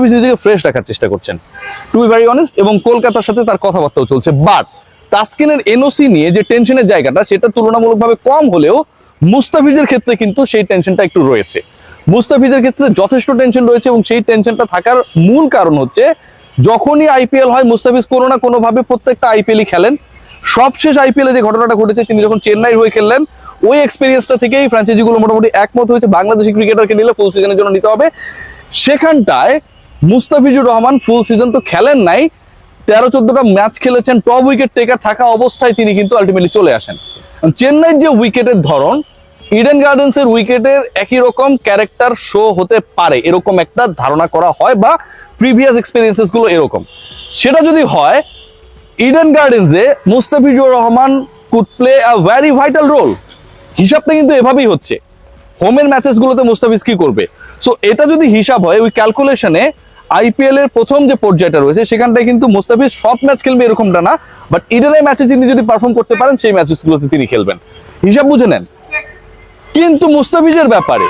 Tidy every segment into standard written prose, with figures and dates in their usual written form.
মুস্তাফিজ নিজেকে ফ্রেশ রাখার চেষ্টা করছেন, টু বি ভেরি অনেস্ট, এবং কলকাতার সাথে তার কথাবার্তাও চলছে। বাট তাসকিনের এনওসি নিয়ে যে টেনশনের জায়গাটা সেটা তুলনামূলকভাবে কম হলেও মুস্তাফিজের ক্ষেত্রে কিন্তু সেই টেনশনটা একটু রয়েছে। মুস্তাফিজের ক্ষেত্রে যথেষ্ট টেনশন রয়েছে এবং সেই টেনশনটা থাকার মূল কারণ হচ্ছে যখনই আইপিএল হয় মুস্তাফিজ কোনো না কোনোভাবে প্রত্যেকটা আইপিএলই খেলেন। সবশেষ আইপিএলে যে ঘটনাটা ঘটেছে তিনি যখন চেন্নাইয়ের হয়ে খেললেন, ওই এক্সপিরিয়েন্সটা থেকেই ফ্র্যাঞ্চাইজিগুলো মোটামুটি একমত হয়েছে বাংলাদেশি ক্রিকেটারকে নিলে ফুল সিজনের জন্য নিতে হবে। সেখানটায় মুস্তাফিজুর রহমান ফুল সিজন তো খেলেন নাই, 13-14টা ম্যাচ খেলেছেন, টপ উইকেট টেকার থাকা অবস্থায় তিনি কিন্তু আলটিমেটলি চলে আসেন। চেন্নাইয়ের যে উইকেটের ধরন, ইডেন গার্ডেন্সের উইকেটের একই রকম ক্যারেক্টার শো হতে পারে এরকম একটা ধারণা করা হয়, বা প্রিভিয়াস এক্সপিরিয়েন্সেস গুলো এরকম। সেটা যদি হয়, ইডেন গার্ডেন্সে Mustafizur Rahman could play a very vital role. হিসাবটা কিন্তু এভাবেই হচ্ছে, হোমের ম্যাচেস গুলোতে মুস্তাফিজ কি করবে। সো এটা যদি হিসাব হয়, ওই ক্যালকুলেশনে আইপিএল এর প্রথম যে পর্যায়টা রয়েছে সেখানটায় কিন্তু মুস্তাফিজ সব ম্যাচ খেলবে এরকমটা না, বাট ইডেনের ম্যাচে তিনি যদি পারফর্ম করতে পারেন সেই ম্যাচেসগুলোতে তিনি খেলবেন, হিসাব বুঝে নেন। কিন্তু মুস্তাফিজের ব্যাপারে,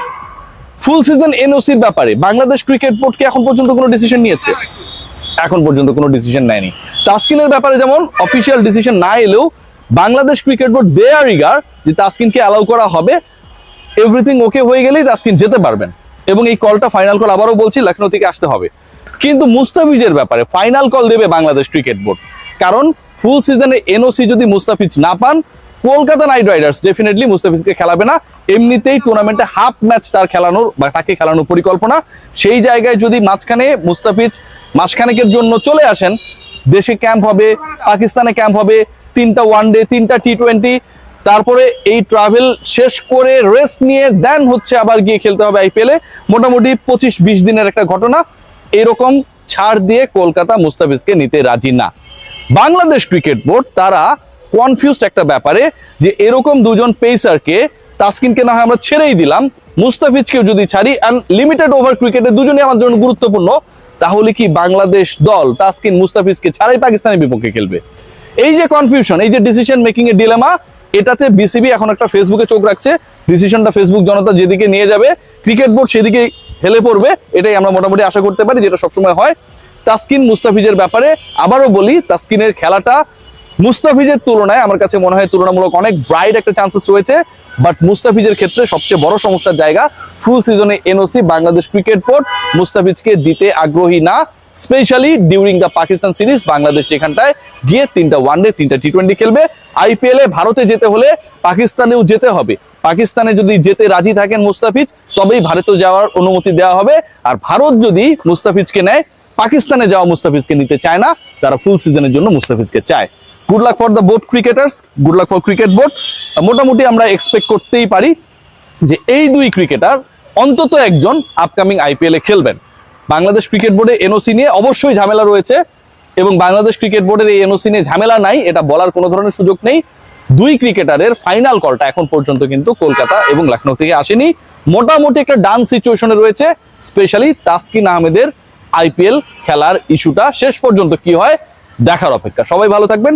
ফুল সিজন এনওসির ব্যাপারে বাংলাদেশ ক্রিকেট বোর্ড কি এখন পর্যন্ত কোনো ডিসিশন নিয়েছে? এখন পর্যন্ত কোনো ডিসিশন নেয়নি। তাসকিনের ব্যাপারে যেমন অফিসিয়াল ডিসিশন না এলেও Bangladesh cricket board they are eager যে তাসকিনকে অ্যালাউ করা হবে, এভরিথিং ওকে হয়ে গেলেই তাসকিন যেতে পারবেন, এবং এই কলটা ফাইনাল কল আবারও বলছি লখনৌ থেকে আসতে হবে। কিন্তু মুস্তাফিজের ব্যাপারে ফাইনাল কল দেবে বাংলাদেশ ক্রিকেট বোর্ড, কারণ ফুল সিজনে এনওসি যদি মুস্তাফিজ না পান, কলকাতা নাইট রাইডার্স ডেফিনেটলি মুস্তাফিজকে খেলাবে না। এমনিতেই টুর্নামেন্টে হাফ ম্যাচ তার খেলানোর বা তাকে খেলানোর পরিকল্পনা। সেই জায়গায় যদি মাঝখানে মুস্তাফিজ মাসখানেকের জন্য চলে আসেন, দেশে ক্যাম্প হবে, পাকিস্তানে ক্যাম্প হবে, 3টা ওয়ানডে, 3টা টি20, তারপরে এই ট্রাভেল শেষ করে রেস্ট নিয়ে দেন হচ্ছে আবার গিয়ে খেলতে হবে আইপিএলে, মোটামুটি 25-20 দিনের একটা ঘটনা। এরকম ছাড় দিয়ে কলকাতা মুস্তাফিজকে নিতে রাজি না। বাংলাদেশ ক্রিকেট বোর্ড তারা কনফিউজড একটা ব্যাপারে, যে এরকম দুজন পেসারকে, তাসকিনকে না হয় আমরা ছেড়েই দিলাম, মুস্তাফিজকেও যদি ছাড়ি, অ্যান্ড লিমিটেড ওভার ক্রিকেটে দুজনই আমার জন্য গুরুত্বপূর্ণ, তাহলে কি বাংলাদেশ দল তাসকিন মুস্তাফিজকে ছাড়াই পাকিস্তানের বিপক্ষে খেলবে? এই যে কনফিউশন, এই যে ডিসিশন মেকিং এর ডিলেমা, এটাতে বিসিবি এখন একটা ফেসবুকে চোখ রাখছে। ডিসিশনটা ফেসবুক জনতা যেদিকে নিয়ে যাবে, ক্রিকেট বোর্ড সেদিকে হেলে পড়বে, এটাই আমরা মোটামুটি আশা করতে পারি, যেটা সবসময় হয়। তাসকিন মুস্তাফিজের ব্যাপারে আবারও বলি, তাসকিনের খেলাটা মুস্তাফিজের তুলনায় আমার কাছে মনে হয় তুলনামূলক অনেক ব্রাইট একটা চান্সেস রয়েছে, বাট মুস্তাফিজের ক্ষেত্রে সবচেয়ে বড় সমস্যার জায়গা, ফুল সিজনে এনওসি বাংলাদেশ ক্রিকেট বোর্ড মুস্তাফিজকে দিতে আগ্রহী না, specially during the Pakistan series. Bangladesh যেখানটায় গিয়ে 3টা ওয়ানডে, 3টা টি20 খেলবে। আইপিএলে ভারতে যেতে হলে পাকিস্তানেও যেতে হবে, পাকিস্তানে যদি যেতে রাজি থাকেন মুস্তাফিজ, তবেই ভারতে যাওয়ার অনুমতি দেওয়া হবে। আর ভারত যদি মুস্তাফিজকে নেয়, পাকিস্তানে যাওয়া মুস্তাফিজকে নিতে চায় না, তারা ফুল সিজনের জন্য মুস্তাফিজকে চায়। Good luck for the both cricketers, good luck for cricket board. মোটামুটি আমরা এক্সপেক্ট করতেই পারি যে এই দুই ক্রিকেটার অন্তত একজন আপকামিং আইপিএলে খেলবেন। বাংলাদেশ ক্রিকেট বোর্ডে এনওসি নিয়ে অবশ্যই ঝামেলা রয়েছে, এবং বাংলাদেশ ক্রিকেট বোর্ডের এই এনওসি নিয়ে ঝামেলা নাই এটা বলার কোনো ধরনের সুযোগ নেই। দুই ক্রিকেটারের ফাইনাল কলটা এখন পর্যন্ত কিন্তু কলকাতা এবং লখনৌ থেকে আসেনি। মোটামুটি একটা ডান সিচুয়েশনে রয়েছে, স্পেশালি তাসকিন আহমেদের আইপিএল খেলার ইস্যুটা শেষ পর্যন্ত কি হয় দেখার অপেক্ষা। সবাই ভালো থাকবেন।